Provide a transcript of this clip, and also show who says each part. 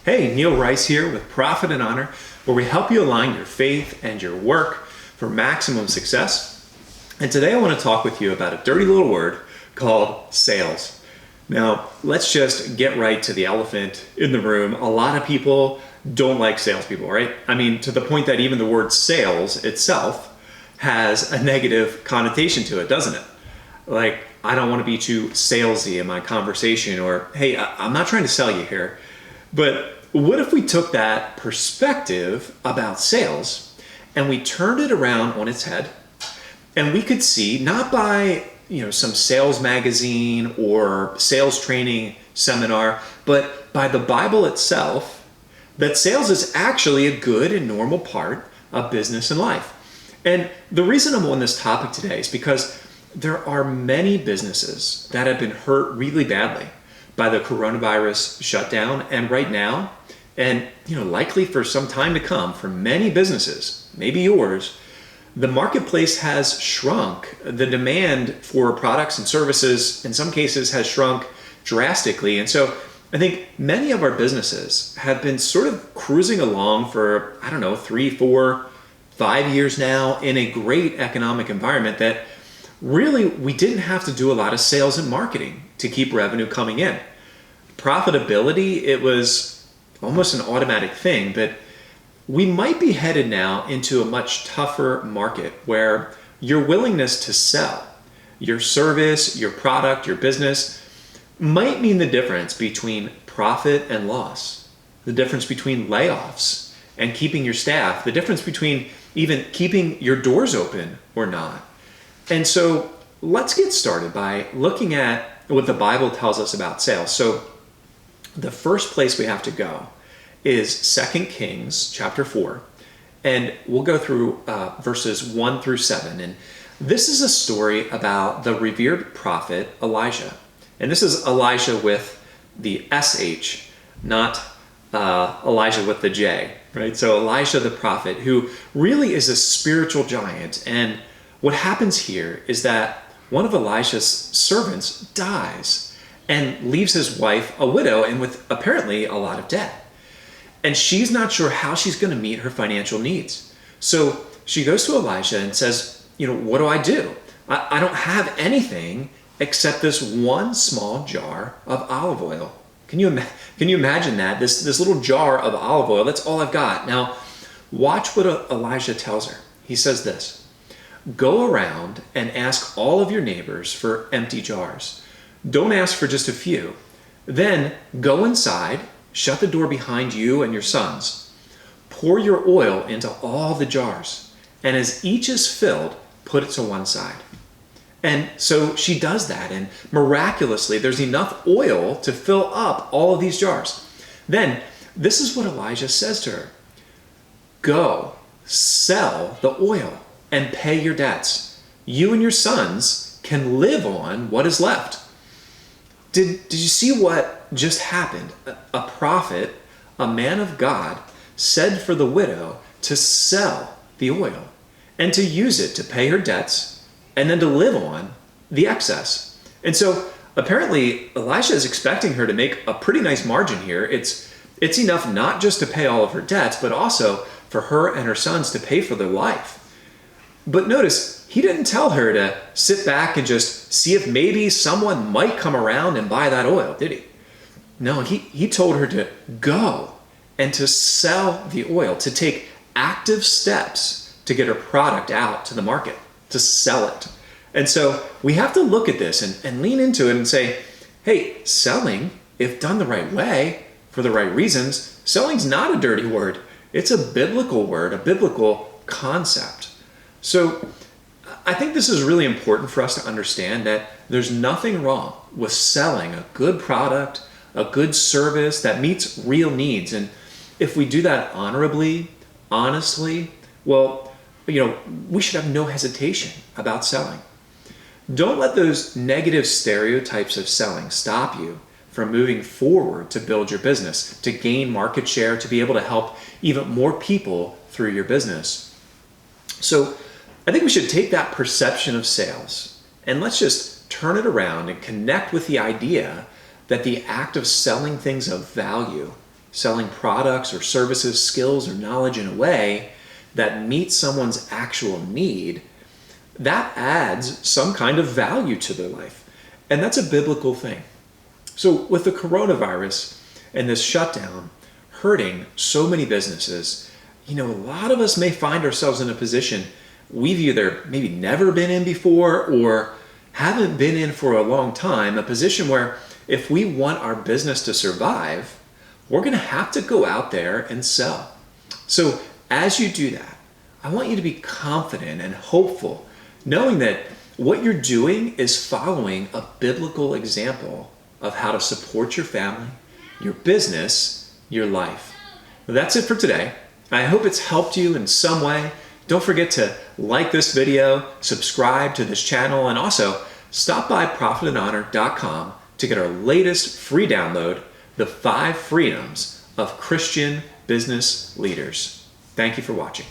Speaker 1: Hey, Neil Rice here with Profit and Honor, where we help you align your faith and your work for maximum success. And today I want to talk with you about a dirty little word called sales. Now, let's just get right to the elephant in the room. A lot of people don't like salespeople, right? I mean, to the point that even the word sales itself has a negative connotation to it, doesn't it? Like, I don't want to be too salesy in my conversation, or, hey, I'm not trying to sell you here. But what if we took that perspective about sales and we turned it around on its head, and we could see, not by some sales magazine or sales training seminar, but by the Bible itself, that sales is actually a good and normal part of business and life. And the reason I'm on this topic today is because there are many businesses that have been hurt really badly by the coronavirus shutdown, and right now, and likely for some time to come, for many businesses, maybe yours, the marketplace has shrunk. The demand for products and services in some cases has shrunk drastically. And so I think many of our businesses have been sort of cruising along for, 3, 4, 5 years now in a great economic environment that really we didn't have to do a lot of sales and marketing to keep revenue coming in. Profitability, it was almost an automatic thing, but we might be headed now into a much tougher market where your willingness to sell your service, your product, your business might mean the difference between profit and loss, the difference between layoffs and keeping your staff, the difference between even keeping your doors open or not. And so let's get started by looking at what the Bible tells us about sales. So the first place we have to go is 2 Kings chapter 4, and we'll go through verses 1 through 7. And this is a story about the revered prophet Elijah. And this is Elijah with the SH, not Elijah with the J, right? So Elijah the prophet, who really is a spiritual giant. And what happens here is that one of Elijah's servants dies and leaves his wife a widow and with apparently a lot of debt. And she's not sure how she's going to meet her financial needs. So she goes to Elijah and says, what do I do? I don't have anything except this one small jar of olive oil. Can you imagine that? This little jar of olive oil, that's all I've got. Now, watch what Elijah tells her. He says this: go around and ask all of your neighbors for empty jars. Don't ask for just a few. Then go inside, shut the door behind you and your sons. Pour your oil into all the jars, and as each is filled, put it to one side. And so she does that, and miraculously, there's enough oil to fill up all of these jars. Then, this is what Elijah says to her: go, sell the oil, and pay your debts. You and your sons can live on what is left. Did you see what just happened? A prophet, a man of God, said for the widow to sell the oil and to use it to pay her debts and then to live on the excess. And so apparently Elisha is expecting her to make a pretty nice margin here. It's enough not just to pay all of her debts, but also for her and her sons to pay for their life. But notice, he didn't tell her to sit back and just see if maybe someone might come around and buy that oil, did he? No, he told her to go and to sell the oil, to take active steps to get her product out to the market, to sell it. And so we have to look at this and lean into it and say, hey, selling, if done the right way, for the right reasons, selling's not a dirty word. It's a biblical word, a biblical concept. So I think this is really important for us to understand that there's nothing wrong with selling a good product, a good service that meets real needs. And if we do that honorably, honestly, well, we should have no hesitation about selling. Don't let those negative stereotypes of selling stop you from moving forward to build your business, to gain market share, to be able to help even more people through your business. So I think we should take that perception of sales and let's just turn it around and connect with the idea that the act of selling things of value, selling products or services, skills or knowledge in a way that meets someone's actual need, that adds some kind of value to their life. And that's a biblical thing. So with the coronavirus and this shutdown hurting so many businesses, a lot of us may find ourselves in a position we've either maybe never been in before or haven't been in for a long time, a position where if we want our business to survive, we're going to have to go out there and sell. So as you do that, I want you to be confident and hopeful, knowing that what you're doing is following a biblical example of how to support your family, your business, your life. Well, that's it for today. I hope it's helped you in some way. Don't forget to like this video, subscribe to this channel, and also stop by profitandhonor.com to get our latest free download, The 5 Freedoms of Christian Business Leaders. Thank you for watching.